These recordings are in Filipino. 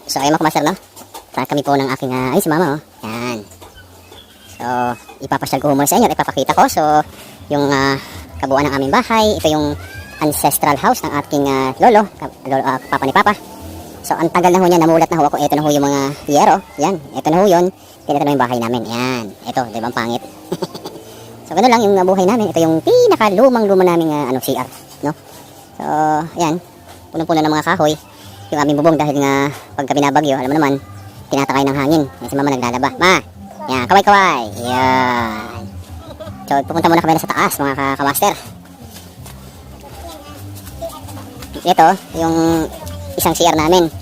So ayun mga kamaster, no? Kami po ng aking, ay si mama, oh. Yan. So, ipapasyal ko muna sa inyo at ipapakita ko. So, yung kabuuan ng aming bahay. Ito yung ancestral house ng aking lolo, papa ni papa. So, ang tagal na ho niya, namulat na ho ako. Ito na ho yung mga yero. Yan, ito na ho yun. Ito na yung bahay namin. Yan, ito, di ba ang pangit? So, gano'n lang yung buhay namin. Ito yung pinaka-lumang-luma naming CR, no? So, yan, punong-puno ng mga kahoy. Yung aming bubong dahil nga pagka binabagyo, alam mo naman, tinatakay ng hangin. Kasi mama naglalaba. Ma! Yan, kaway-kaway. Yan. So, pupunta muna kami na sa taas, mga kamaster. Ito, yung isang CR namin.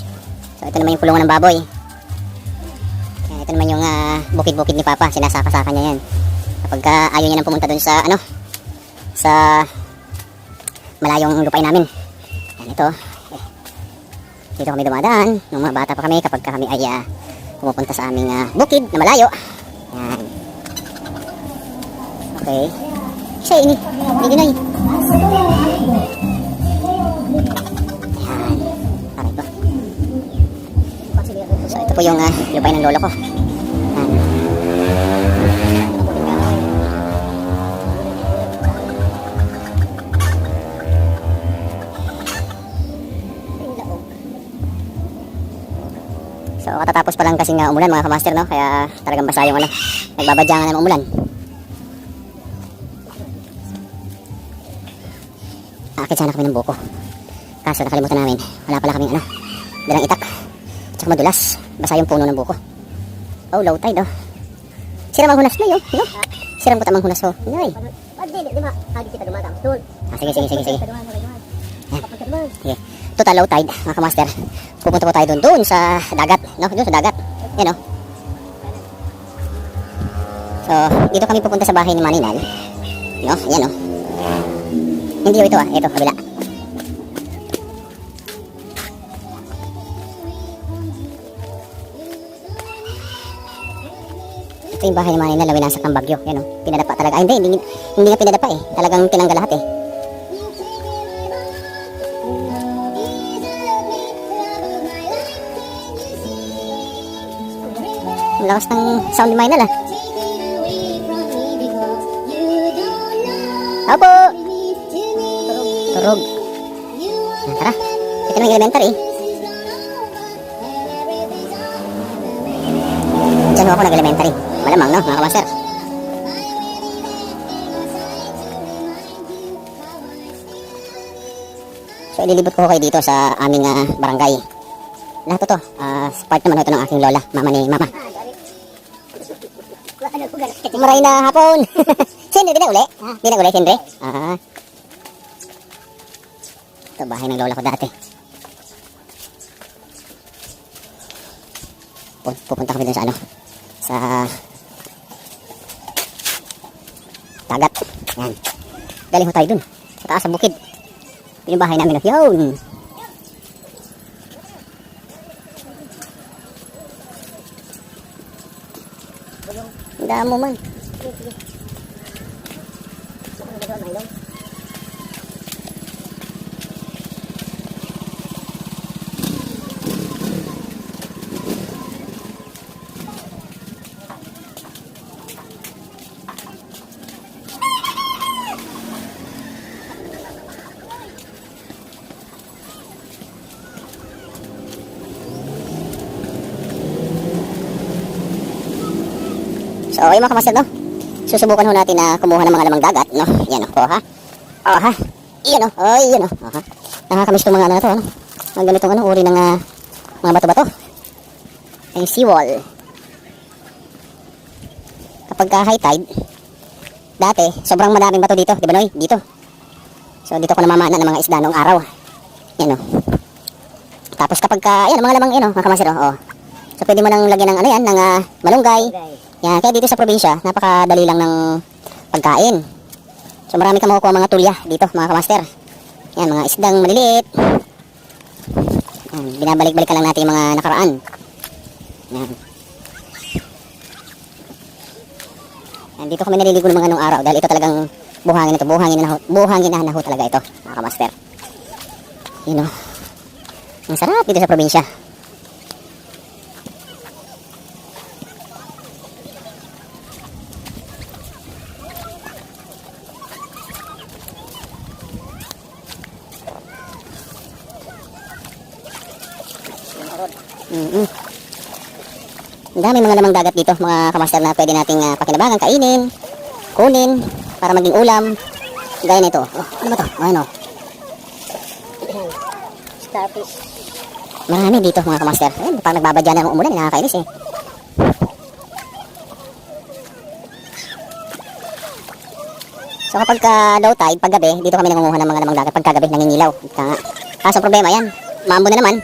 So, ito naman yung kulungan ng baboy. Yan, ito naman yung bukid-bukid ni Papa. Sinasaka-saka niya yan. Kapag ayaw niya nang pumunta dun sa, sa malayong lupay namin. Yan, ito. Dito kami dumadaan. Nung mga bata pa kami, kapag kami ay pumupunta sa aming bukid na malayo. Yan. Okay. Siya ini. Hindi ginay. Yan. Aray ko. So ito po yung lupay ng lolo ko. Yan. So katatapos pa lang kasing umulan mga kamaster, no? Kaya talagang basa yung nagbabadyangan ng umulan. Aakit sana kami ng buko. Kaso nakalimutan namin. Wala pala kaming dalang itak. Tsaka madulas. Basa yung puno ng buko. Oh, low tide, oh. Siram ang hunas na yun, no? Siram ko tamang hunas, oh. Nay. Sige. Yan. Sige. Total low tide, mga kamaster. Pupunta po tayo doon sa dagat, no? Doon sa dagat. Yan, oh. So, dito kami pupunta sa bahay ni Maninal. No? Yan, oh. Hindi ito, ito, kabila. Ito yung bahay ni Maninal na winasak ng bagyo. Yan, oh. Pinadapa talaga. Ay, hindi nga pinadapa, eh. Talagang tinanggal lahat, eh. Ang lakas ng sound ni Maynal, Apo! Turog. Tara. Ito na yung elementary. Diyan ako nag-elementary. Malamang, no, mga kamaster? So, ililibot ko kayo dito sa aming barangay. Lahat ito. Part naman ito ng aking lola. Mama ni mama. Maray na hapon. Sindre, di na uli? Di na uli, Sindre? Ito, bahay ng lola ko dati. Pupunta kami dun sa sa dagat. Yan. Galing ho tayo dun. Sa taas, sa bukid. Yung bahay namin. Yun. Ang damo man. So, ayun mga kamaster, no? Susubukan ho natin na kumuha ng mga lamang dagat, no? Yan, oh, ha? Oh, ha? Iyan, oh. Oh, iyan, oh. Ha? Nakakamiss itong mga na to, ano? Mga ganitong uri ng mga bato-bato. Ay, seawall. Kapag high tide, dati, sobrang madaming bato dito, di ba, Noy? Dito. So, dito ko namamana ng mga isda noong araw. Yan, oh. Tapos kapag, yan, mga lamang, yan, oh, mga kamaster, oh. So, pwede mo nang lagyan ng, yan, ng malunggay. Yan, kaya dito sa probinsya, napakadali lang ng pagkain. So marami kang makukuha mga tulya dito, mga kamaster. Yan, mga isdang maliliit. Yan, binabalik-balik lang natin yung mga nakaraan. Yan. Yan, dito kami naliligo ng mga nung araw dahil ito talagang buhangin ito. Buhangin na ho talaga ito, mga kamaster. Yun, oh. Ang sarap dito sa probinsya. Ang dami mga lamang dagat dito, mga kamaster, na pwede nating pakinabangan, kainin, kunin, para maging ulam. Gaya nito. Oh, ano ba to? Ano? Starfish. Marami dito mga kamaster. Ayun, pag nagbabadya na ng umulan, nakakainis eh. So kapag low tide, paggabi, dito kami nangunguha ng mga lamang dagat. Pagkagabi, nangingilaw. Kaso problema yan, maambo na naman.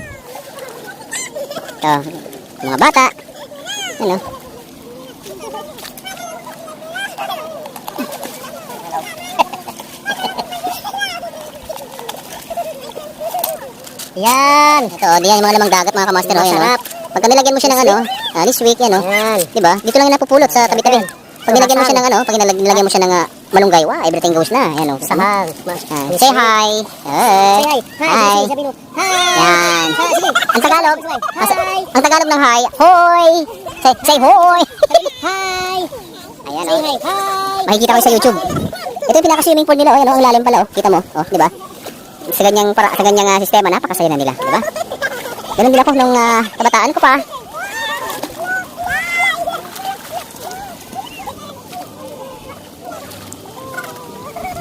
Mga bata. Ano? Yan. Ito, diyan yung mga lamang dagat mga kamaster. Masarap. Pagka nilagyan mo siya ng ano, this week, yan o. Yan. Diba? Dito lang yung napupulot sa tabi-tabi. Pag nilagyan mo siya ng ano, pag nilagyan mo siya ng malunggay, wow, everything goes na. Yan o. Sahang. Say hi. Say hi. Hi. Sabi mo. Hi. Yan. Sige. Ang Tagalog. Hi. Ang Tagalog ng hi. Hoy. Say hoy. Hi. Ayan Say o. hi. Hi. Makikita ko sa YouTube. Ito yung pinaka-swimming pool nila. O, yan o. Ang lalim pala o. Kita mo. O, di ba? Sa ganyang sistema, napakasaya na nila. Di ba? Ganun din ako nung kabataan ko pa.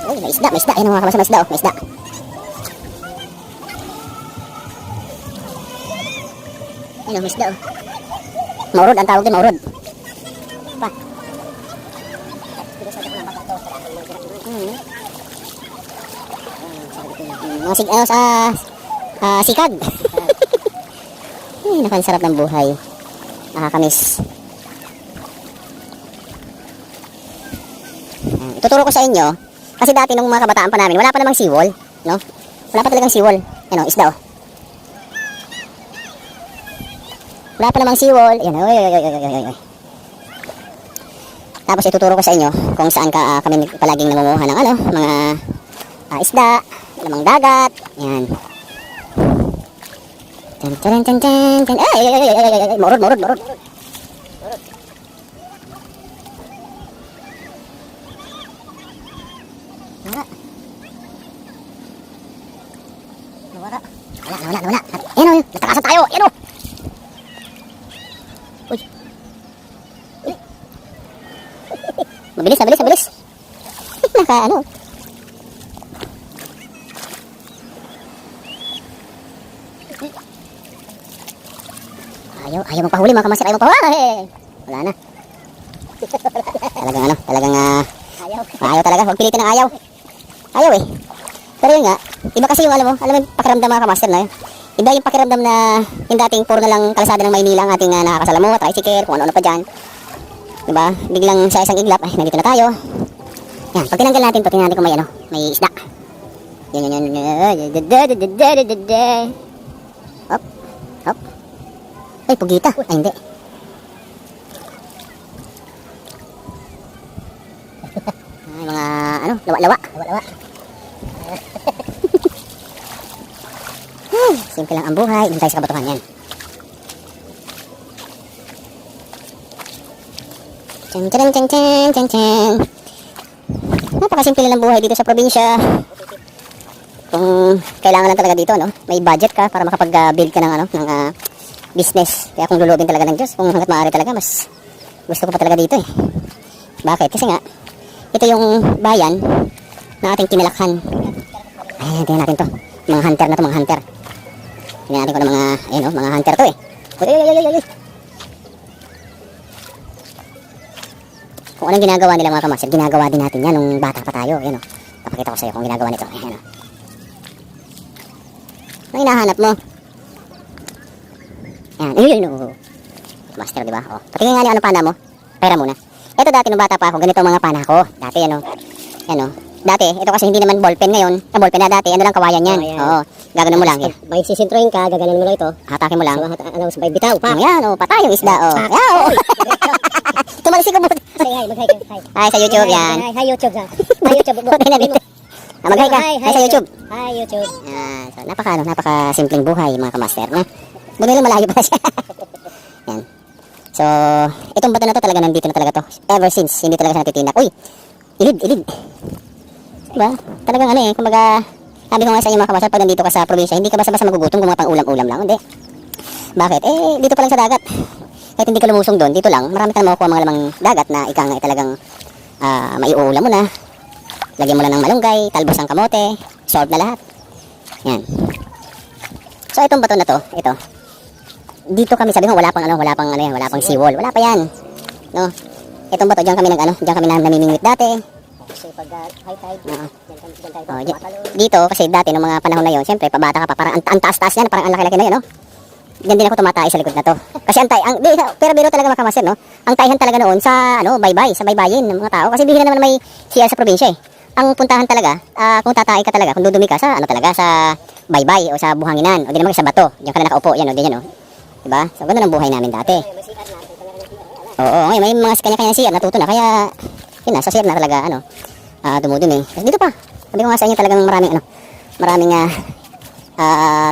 Uy, may isda. May isda. Ayan o mga kabasa. May isda o. May isda. Ayan o, may isda o. Maurod. Ang tawag din, maurod. Pa. Mga sikag. Ay, nakansarap ng buhay. Nakakamiss. Ituturo ko sa inyo, kasi dati nung mga kabataan pa namin, wala pa namang seawall, no? Wala pa talagang seawall. Ano, isda oh. Wala pa namang seawall. Ayan, oy. Tapos ituturo ko sa inyo kung saan kami palaging nangunguha ng ano, mga isda, lamang dagat. Yan. Tan. Ay. Morod. Nawala. Ayan o, natakasan tayo. Ayan o. Uy. Mabilis. Naka ano. Ayaw magpahuli mga kamaster, ayaw magpahuli. Wala na. Talagang ayaw talaga, huwag pilitin ng ayaw. Ayaw eh. Pero yun nga, iba kasi yung alam mo yung pakiramdam mga kamaster na yun. Iba yung pakiramdam na yung dating puro na lang kalsada ng Maynila ang ating nakakasalamuha, tricycle, kung ano-ano pa dyan. Diba? Biglang sa isang iglap, ay nandito na tayo. Yan, pag tinanggal natin to, tingnan natin kung may isda. Yan. Hop. Ay, pugita. Ay, hindi. Ay, mga, lawa-lawa. Simple lang ang buhay. Hindi tayo sa kabatuhan yan. Chan. Napakasimple lang ang buhay dito sa probinsya. Kung kailangan lang talaga dito, no? May budget ka para makapag-build ka ng business. Kaya kung lulubin talaga ng Diyos, kung hanggat maaari talaga, mas gusto ko pa talaga dito eh. Bakit? Kasi nga, ito yung bayan na ating kinalakhan. Ayan, tingnan natin to. Mga hunter na to, mga hunter. Tingnan natin ko ng mga hunter to eh. Uy. Kung anong ginagawa nila mga kamaster, ginagawa din natin yan nung bata pa tayo. Ayan o. Papakita ko sa iyo kung ginagawa nito. Ayan o. Ano hinahanap mo? Ayan. Ayun. Master, di ba? O. Patingin nga ano pana mo. Pera muna. Ito dati nung bata pa ako, ganito ang mga pana ko. Dati ano. Ayan o. Dati, ito kasi hindi naman ballpen ngayon. Ballpen na dati. Ano lang, kawayan yan. Oo. Gaganon mo lang. May sisintroin ka, gaganon mo lang ito. Hatakin mo lang. Sabay bitaw. Ayan o. Patay yung isda o. Ayan o. Tumalsik ko. Say hi, mag-hi ka. Hi sa YouTube yan. Hi YouTube ha. Hi YouTube. Mag-hi ka. Hi sa YouTube. Hi YouTube. Yan. So, napaka-simpleng buhay mga kamaster. No? Buti lang malayo pa siya. Yan. So, itong bato na to talaga nandito na talaga to. Ever since, hindi talaga siya natitindak. Uy! Ilid. Diba? Talagang kumbaga, sabi ko nga sa inyo mga kamaster, pag nandito ka sa probinsya, hindi ka basta-basta magugutom kung mga pang ulam-ulam lang. Hindi. Bakit? Eh, dito pa lang sa dagat. Kahit hindi ka lumusong doon, dito lang, marami kang makukuha mga lamang dagat na ika nga talagang maiuulam mo na. Lagyan mo lang ng malunggay, talbos ng kamote, solve na lahat. Yan. So, itong bato na to, ito. Dito kami, sabi mo, wala pang seawall. Wala pa yan. No? Itong bato, diyan kami namimingwit dati. Kasi pag high tide, Oo. dyan tayo Oh, tumatalon. dito, kasi dati, nung mga panahon na yon, siyempre, pabata ka pa, parang ang taas-taas yan, parang ang laki-laki na yun, no? Diyan din ako tumatay sa likod na to. Kasi pero biro talaga mga kamaster, no? Ang tayhan talaga noon sa, sa baybayin ng mga tao. Kasi bihira naman may CR sa probinsya, eh. Ang puntahan talaga, kung tatay ka talaga, kung dudumi ka sa, sa baybay o sa buhanginan, o di naman sa bato. Diyan ka na nakaupo, yan, o, diyan, no? Diba? So, ganun ang buhay namin dati. May CR natin, kanya-kanya CR. Oo, ngayon may mga kanya-kanya CR, natuto na, kaya, yun na, sa CR na talaga, dumudumi. Kasi dito pa, sabi ko nga sa inyo talagang maraming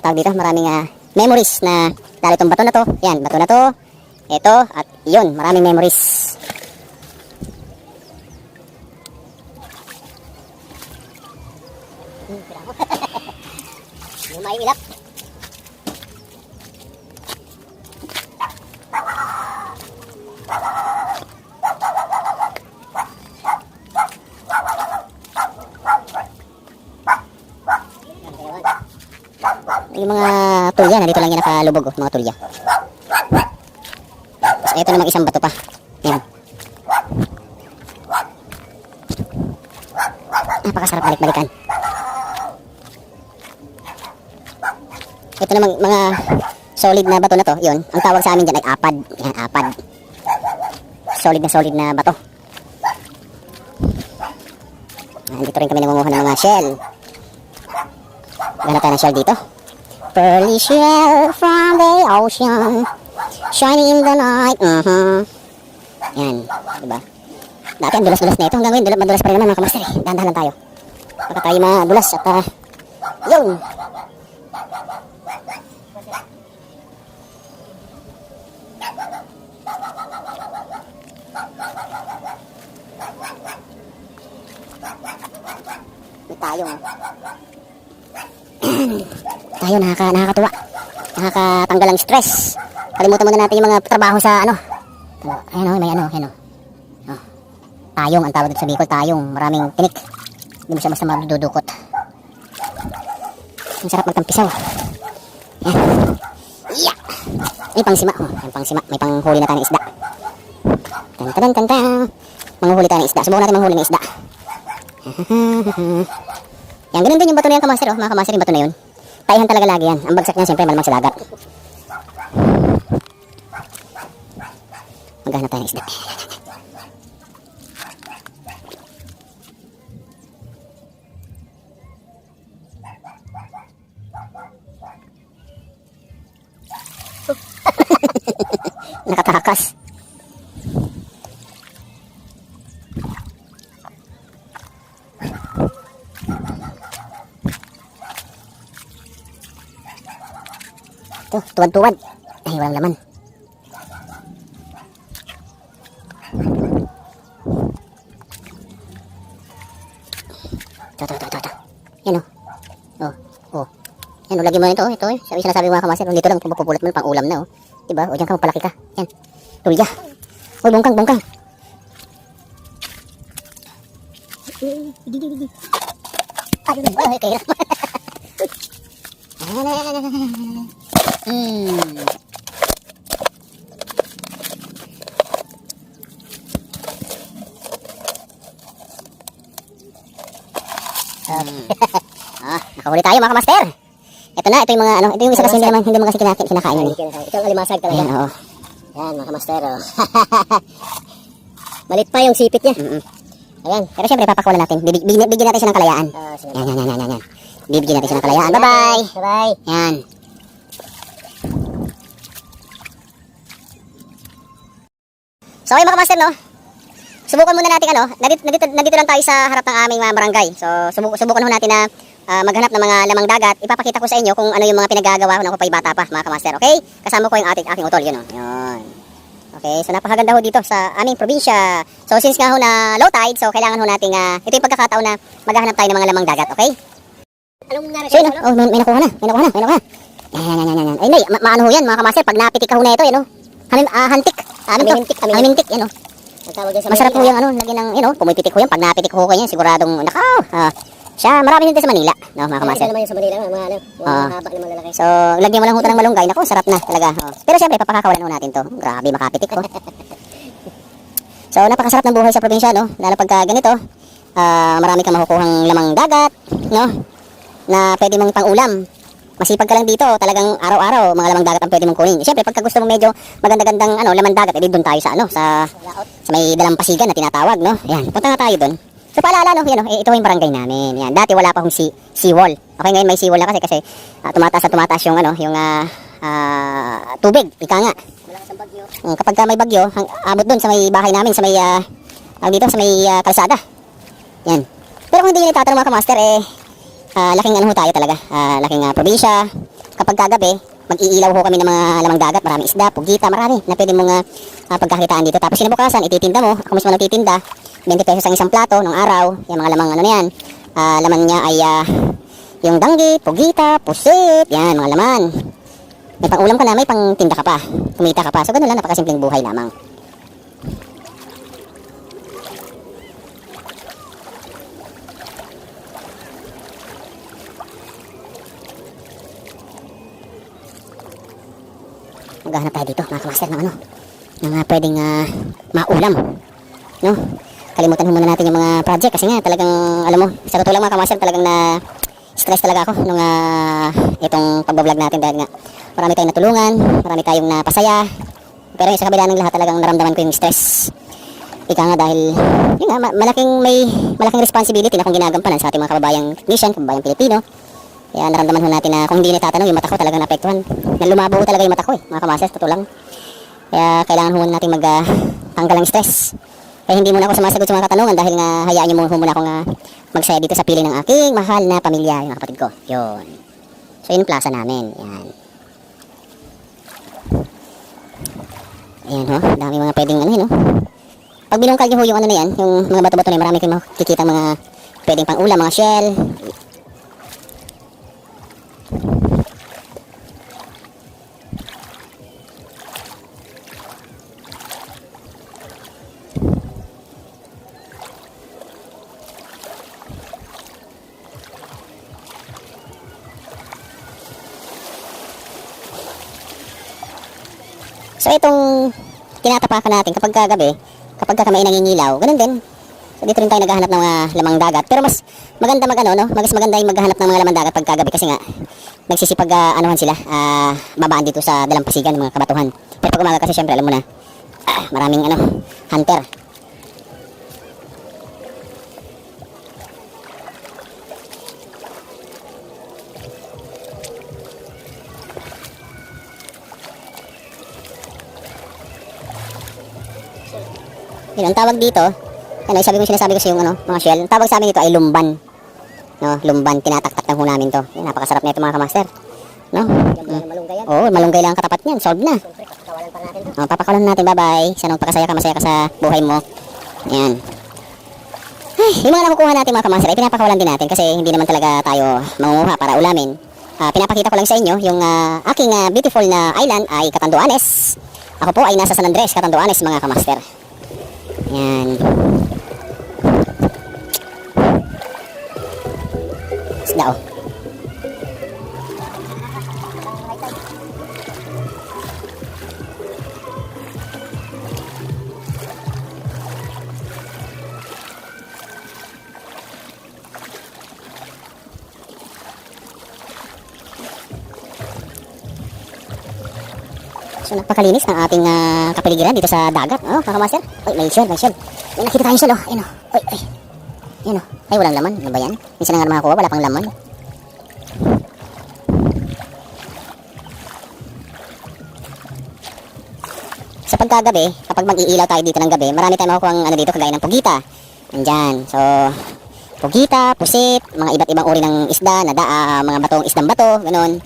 tawag dito, maraming memories na, lalo itong bato na to, yan, bato na to, ito, at yun, maraming memories. Yung may ilap. Yung mga tulya, nandito lang yan nakalubog, mga tulya. So, ito namang isang bato pa. Yan. Napakasarap balik-balikan. Ito namang mga solid na bato na to, yun. Ang tawag sa amin dyan ay apad. Yan, apad. Solid na bato. Dito rin kami nangunguha ng mga shell. Ganap tayo ng shell dito. Pearly shell from the ocean, shining in the night. Yan, diba? Dati ang dulas-dulas na ito. Hanggang ngayon, madulas pa rin naman mga kamaster, eh. Dahan-dahan lang tayo. Baka tayo madulas at yun. Tayong tayo nakakatuwa, nakakatanggal ang stress, kalimutan muna natin yung mga trabaho sa ayan o, tayong ang tawag dito sa Bicol, tayong maraming tinik, hindi mo siya basta madudukot. Ang sarap magtampisaw. Yan. Yeah. May pangsima, may panghuli na tayo ng isda. Manghuli tayo ng isda, subukan natin manghuli ng isda. Yan, ganun din yung bato na yan, kamaster, mga kamaster, yung bato na yun. Taihan talaga lagi yan. Ang bagsak niya, siyempre, malamang sa dagat. Maghanap tayo ng isda. Nakatakas. Ito, tuwad-tuwad. Ay, walang laman. Ito. Yan o. Oh. Yan o, lagyan mo na ito. Ito eh. Sinasabi ko mga kamaster, dito lang pupupulot mo pang ulam na o. Diba? O, dyan ka magpalaki ka. Yan. Tulya. Uy, bongkang. Ay, kaya. Nakahuli tayo mga kamaster. Ito yung mga ito yung isa kasi hindi mo kasi kinakain yun. Ito ang alimasag talaga. Ayan, oo. Yan, mga kamaster. Malit pa yung sipit niya. Ayan, pero syempre papakawalan natin. Bigyan natin siya ng kalayaan. Yan. Bibigyan natin siya ng kalayaan. Bye-bye. Bye-bye. Yan. So, okay mga kamaster, no? Subukan muna natin, nandito lang tayo sa harap ng aming mga barangay. So, subukan ho natin na maghanap ng mga lamang dagat. Ipapakita ko sa inyo kung ano yung mga pinagagawa ko ng kupay bata pa, mga kamaster, okay? Kasama ko yung aking utol, yun, o. Yun. Okay, so napakaganda ho dito sa aming probinsya. So, since nga ho na low tide, so kailangan ho nating, ito yung pagkakataon na maghahanap tayo ng mga lamang dagat, okay? Anong nangyari So, sa'yo? may nakuha na. Yan. Ay, nay, maano ho yan, mga kamaster, pag napitik ka ho na ito, yan, oh. Hantik. Amintik, yan, oh. Ang tawag yan sa Masarap ho Manila. yung ano, lagyan ng, you know, pumipitik ho yan. Pag napitik ho kayo yan, siguradong, nakaw. Siya, marami din sa Manila, no, mga Ito kamaster. naman yung sa Manila, mga ano, mga haba na malalaki. So, lagyan mo lang ho ito ng malunggay. Naku, sarap na talaga. Oh. Pero syempre, papakakawalan ho natin to. Grabe, makapitik ko. So, napakasarap ng buhay sa probinsya, no? Lalo pagka ganito, marami kang makukuhang lamang dagat, no? Na pwede mong pang-ulam. Masipag ka lang dito, talagang araw-araw, mga lamang dagat ang pwede mong kunin. Siyempre, pagka gusto mo medyo maganda-gandang ano, lamang dagat, edi doon tayo sa ano, sa may dalampasigan na tinatawag, no? Ayan, punta nga tayo doon. So, paalala, no? Yan, ito yung barangay namin. Yan, dati wala pa hong seawall. Okay, ngayon may seawall na kasi tumataas yung ano, yung tubig, ika nga. Malakas ang bagyo. Kapag may bagyo, abot doon sa may bahay namin, sa may dito sa may kalsada. Yan. Pero kung hindi nyo itatanong mga kamaster, laking ano ho tayo talaga, laking probinsya. Kapag kagabi, mag-iilaw ho kami ng mga lamang dagat, maraming isda, pugita, marami na pwede mong pagkakitaan dito. Tapos sinabukasan, ititinda mo, ako mismo nagtitinda, 20 pesos ang isang plato nung araw, yung mga lamang ano na yan. Laman niya ay yung danggit, pugita, pusit, yan, mga laman. May pang-ulam ka na, may pang-tinda ka pa, kumita ka pa. So, ganun lang, napakasimpleng buhay lamang. Maghahanap tayo dito, mga kamaster, ng ano, ng pwedeng maulam, no? Kalimutan ho muna natin yung mga project kasi nga talagang, alam mo, sa totoo lang mga kamaster, talagang na stress talaga ako nung itong pagbablog natin dahil nga marami tayong natulungan, marami tayong napasaya. Pero yung sa kabila ng lahat talagang naramdaman ko yung stress. Ika nga dahil yun nga, malaking responsibility na kung ginagampanan sa ating mga kababayang technician, kababayang Pilipino. Kaya naramdaman ho natin na kung hindi nitatanong yung mata ko talagang naapektuhan. Lumabo talaga yung mata ko mga kamaster, totoo lang. Kaya kailangan ho natin tanggal ang stress. Kaya hindi muna ako sumasagot sa mga katanungan dahil nga hayaan nyo muna akong magsaya dito sa piling ng aking mahal na pamilya, yung mga kapatid ko. Yun. So yun yung plaza namin. Yan. Ayan ho, dami mga pwedeng ano yun, no? Pag binungkal nyo ho yung ano na yan, yung mga bato-bato na yan, marami kayong makikita mga pwedeng pang ulam, mga shell. So itong tinatapakan natin kapag kagabi, kapag kami ay nangingilaw, ganun din. So dito rin tayo naghahanap ng mga lamang dagat. Pero mas maganda no? Mas maganda yung maghahanap ng mga lamang dagat pag kagabi kasi nga nagsisipag anuhan sila, babaan dito sa dalampasigan ng mga kabatuhan. Pero pag umaga kasi syempre alam mo na, maraming hunter. Yun, ang tawag dito, sinasabi ko sa yung mga shell, ang tawag sa amin dito ay lumban. No, lumban, tinataktak lang ho namin to. Yan, napakasarap na ito mga kamaster. No? Malunggay yan. Oo, malunggay lang ang katapat niyan, solved na. Siyempre, papakawalan pa natin to. Papakawalan natin, bye-bye. Sana magpakasaya ka, masaya ka sa buhay mo. Yan. Ay, yung mga nakukuha natin mga kamaster, ay pinapakawalan din natin kasi hindi naman talaga tayo mangunguha para ulamin. Pinapakita ko lang sa inyo yung aking beautiful na island ay Catanduanes. Ako po ay nasa San Andres, Catanduanes mga kamaster. Yan. Isda oh. So napakalinis ng ating kapaligiran dito sa dagat. Oh, mga master. Ay, may shell. May nakita tayong shell, oh. Ayun, oh. Ay. Ayun, oh. Ay, walang laman. Ano ba yan? Minsan na nga makakuha, wala pang laman. Sa pagkagabi, kapag mag-iilaw tayo dito ng gabi, marami tayong makukuha dito kagaya ng pugita. Nandyan. So, pugita, pusit, mga iba't ibang uri ng isda, mga batong isdang bato, ganun.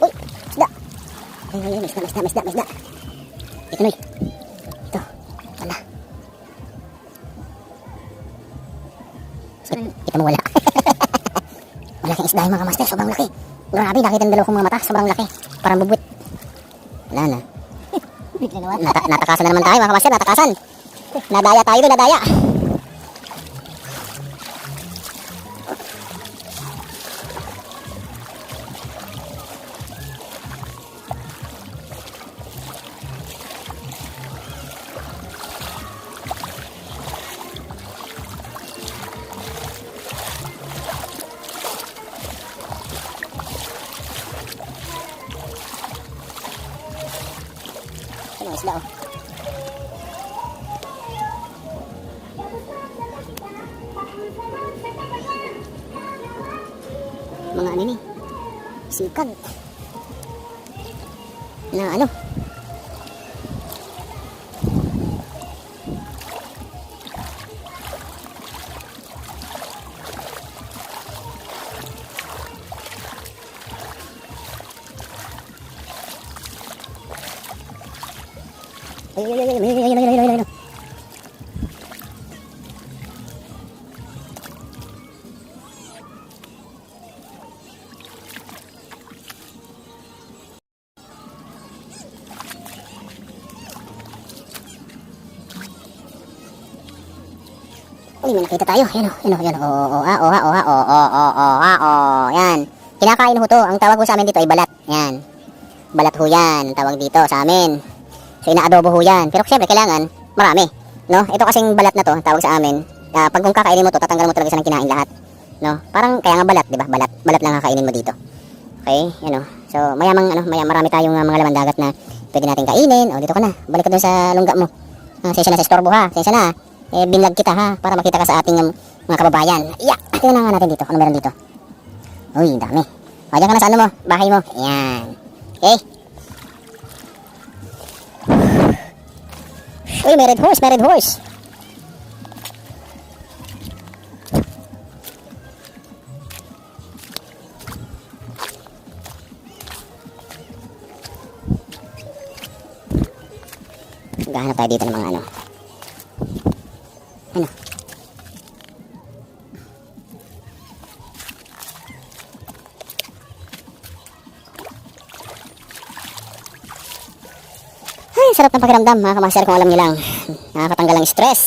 Uy, May isda. Ito, Noy. Ito. Wala. Kita mo wala. Malaking isda yung mga master. Sobrang laki. Grabe, nakita ng dalawa kong mga mata. Sobrang laki. Parang bubwit. Wala na. Bigla naman. Natakasan na naman tayo mga master. Natakasan. Nadaya tayo doon. Nadaya. Ano ang isda oh. Mga ano ni sikan na ano ayun. Uy, may nakita tayo. Yan o. Yan. Kinakain ho to. Ang tawag ho sa amin dito ay balat. Yan. Balat ho yan. Ang tawag dito sa amin. So, inaadobo ho yan. Pero siyempre, kailangan marami. No? Ito kasing balat na to, tawag sa amin. Pag kung kakainin mo to, tatanggal mo talaga siya ng kinain lahat. No? Parang, kaya nga balat, di ba? Balat lang kakainin mo dito. Okay? Yan o. So, marami tayong mga laman dagat na pwede natin kainin. O, dito ka na. Balik ka dun sa lungga mo. Sensya na sa estorbo ha. Sensya na. Binlag kita ha, para makita ka sa ating mga kababayan. Yeah! Tingnan nga natin dito, ano meron dito. Uy, dami. O, dyan ka na sa ano mo, bahay mo. Ayan. Okay? Uy, may red horse. Maghahanap tayo dito ng mga ano. Ano? Ay, sarap ng pakiramdam mga kamaster kung alam nyo lang. Nakakatanggal ng stress.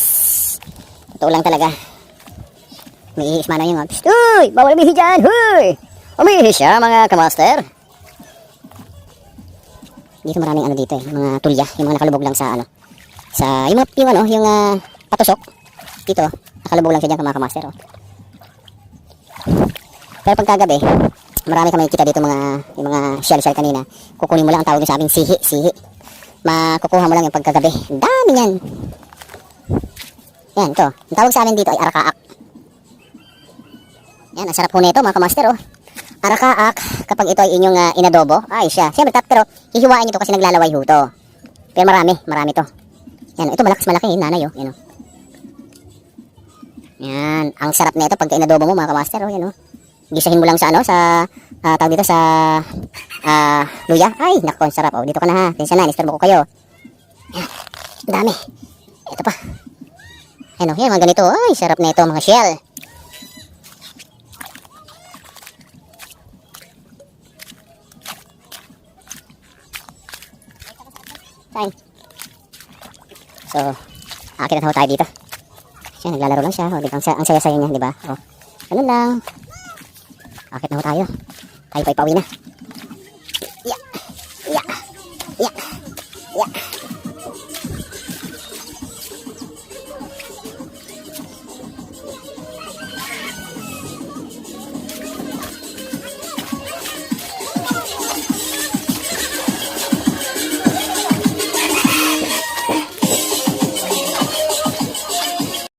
Totoo lang talaga. May ihis mana yung uy! Bawal umihi dyan! Huy! Umihi siya mga kamaster. Dito maraming ano dito eh. Mga tulya. Yung mga nakalubog lang sa ano. Sa, yung patusok. Dito, nakalubog lang siya dyan mga kamaster. Oh. Pero pagkagabi, marami ka makikita dito yung mga shell kanina. Kukunin mo lang ang tawag sa aming sihi. Makukuha mo lang yung pagkagabi. Dami yan. Yan, ito. Ang tawag sa amin dito ay arakaak. Yan, ang sarap po nito mga kamaster. Oh. Arakaak, kapag ito ay inyong inadobo, ay siya. Siyempre, pero hihiwain nyo to kasi naglalaway ho to. Pero marami to. Yan, ito malaki, nanay oh. Yan oh. Yan, ang sarap nito pagka inadobo mo mga kamaster, oh, yan oh. Gisahin mo lang sa tawag dito sa luya. Ay, nako, sarap oh. Dito ka na ha. Tinsa na, nistorbo ko kayo. Yan, dami. Ito pa. Yan oh, yan mga ganito. Ay, sarap nito mga shell. Fine. So, akit na tayo dito. Siya, naglalaro lang siya. O, diba? Ang saya-saya niya, di ba? O, ganun lang. Akit na tayo. Tayo pa ipauwi na.